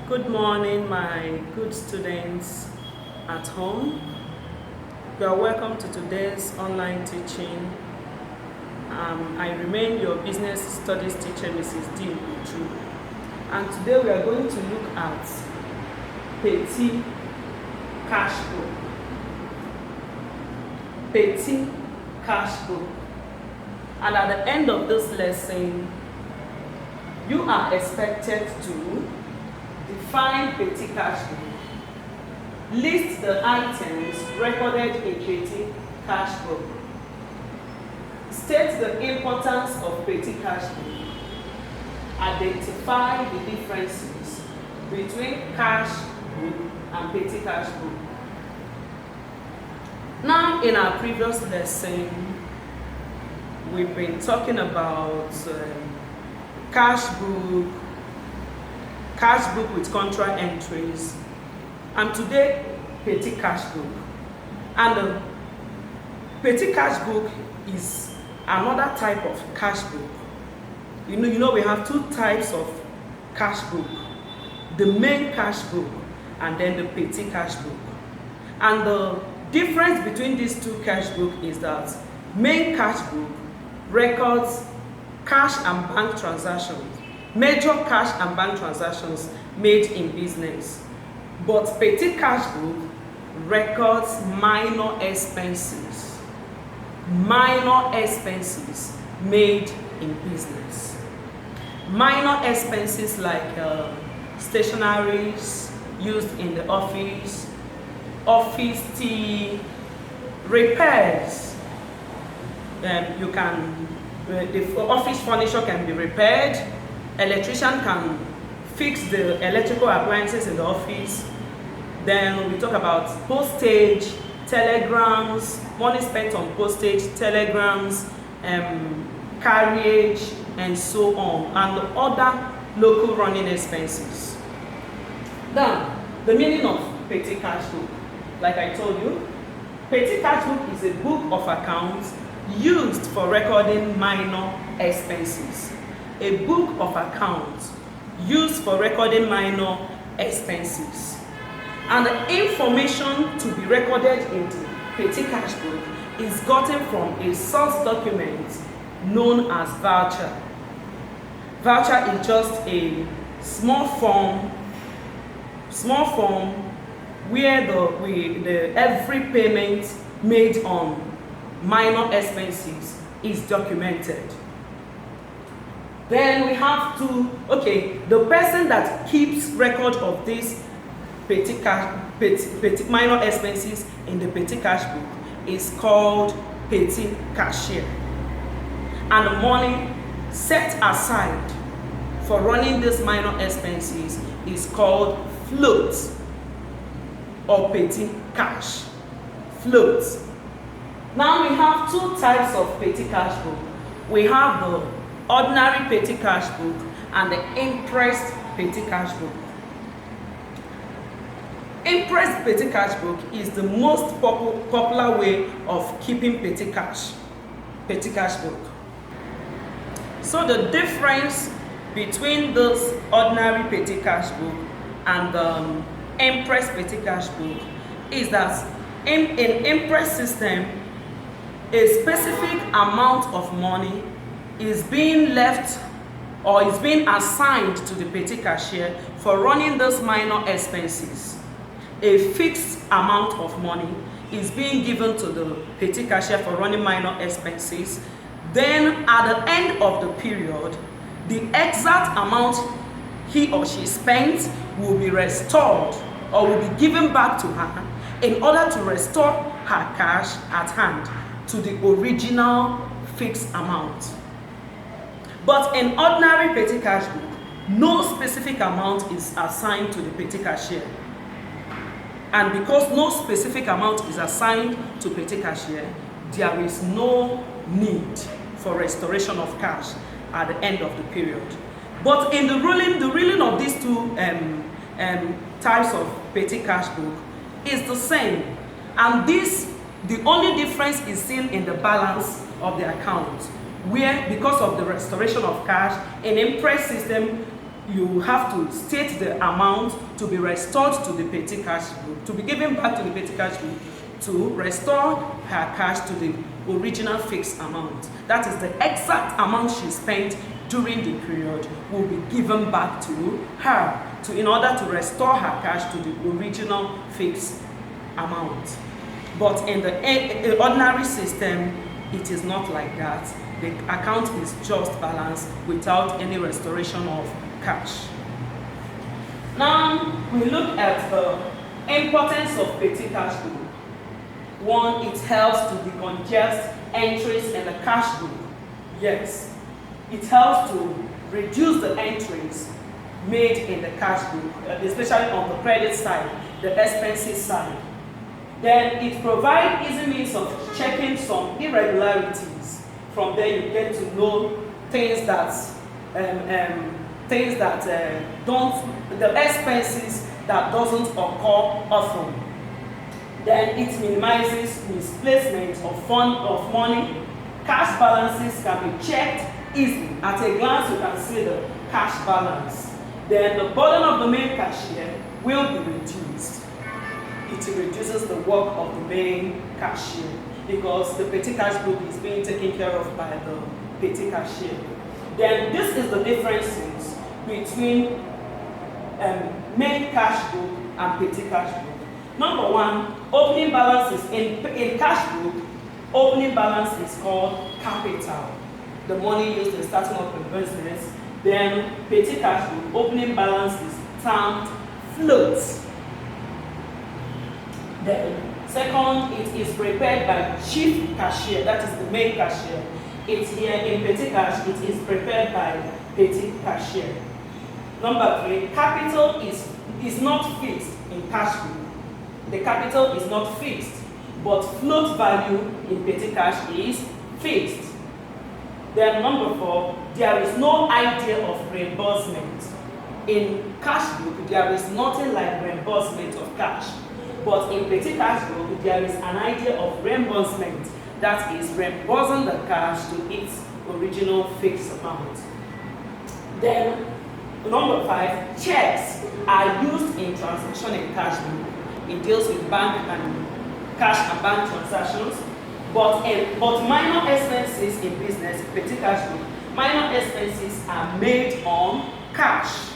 Good morning, my good students at home. You are welcome to today's online teaching. I remain your business studies teacher, Mrs. D. Uchu. And today we are going to look at petty cash flow. Petty cash flow. And at the end of this lesson, you are expected to define petty cash flow. List the items recorded in petty cash flow. State the importance of petty cash flow. Identify the differences between cash book and petty cash flow. Now, in our previous lesson, we've been talking about cash book with contra entries, and today petty cash book. And the petty cash book is another type of cash book. You know we have two types of cash book: the main cash book and then the petty cash book. And the difference between these two cash book is that main cash book records cash and bank transactions, major cash and bank transactions made in business. But petty cash book records minor expenses made in business. Minor expenses like stationaries used in the office tea, repairs. The office furniture can be repaired. Electrician can fix the electrical appliances in the office. Then we talk about postage, telegrams, money spent on postage, telegrams, carriage, and so on, and other local running expenses. Now, the meaning of petty cash book. Like I told you, petty cash book is a book of accounts used for recording minor expenses. A book of accounts used for recording minor expenses. And the information to be recorded in the petty cash book is gotten from a source document known as voucher. Voucher is just a small form where every payment made on minor expenses is documented. Then we have the person that keeps record of this petty minor expenses in the petty cash book is called petty cashier. And the money set aside for running these minor expenses is called float or petty cash. Float. Now we have two types of petty cash book. We have the ordinary petty cash book and the impressed petty cash book. Impressed petty cash book is the most popular way of keeping petty cash book. So the difference between this ordinary petty cash book and the impressed petty cash book is that in impress system, a specific amount of money is being left or is being assigned to the petty cashier for running those minor expenses. A fixed amount of money is being given to the petty cashier for running minor expenses. Then at the end of the period, the exact amount he or she spent will be restored or will be given back to her in order to restore her cash at hand to the original fixed amount. But in ordinary petty cash book, no specific amount is assigned to the petty cashier. And because no specific amount is assigned to petty cashier, there is no need for restoration of cash at the end of the period. But in the ruling of these two types of petty cash book is the same. And the only difference is seen in the balance of the account, where because of the restoration of cash in impress system, you have to state the amount to be restored to the petty cash book, to be given back to the petty cash book, to restore her cash to the original fixed amount. That is the exact amount she spent during the period will be given back to her in order to restore her cash to the original fixed amount. But in the ordinary system, it is not like that. The account is just balanced without any restoration of cash. Now we look at the importance of petty cash book. One, it helps to decongest entries in the cash book. Yes, it helps to reduce the entries made in the cash book, especially on the credit side, the expenses side. Then it provides easy means of checking some irregularities. From there you get to know things that the expenses that doesn't occur often. Then it minimizes misplacement of money. Cash balances can be checked easily. At a glance, you can see the cash balance. Then the burden of the main cashier will be reduced. It reduces the work of the main cashier because the petty cash book is being taken care of by the petty cashier. Then this is the differences between main cash book and petty cash book. Number one, opening balance is in cash book. Opening balance is called capital, the money used in starting up a business. Then petty cash book, opening balance is termed float. Then second, it is prepared by chief cashier, that is the main cashier. It's here in petty cash, it is prepared by petty cashier. Number three, capital is not fixed in cash book. The capital is not fixed, but float value in petty cash is fixed. Then number four, there is no idea of reimbursement. In cash book, there is nothing like reimbursement of cash. But in petty cash book, there is an idea of reimbursement, that is reimbursing the cash to its original fixed amount. Then number five, checks are used in transaction in cash book. It deals with bank and cash and bank transactions, but minor expenses in business, petty cash book, minor expenses are made on cash.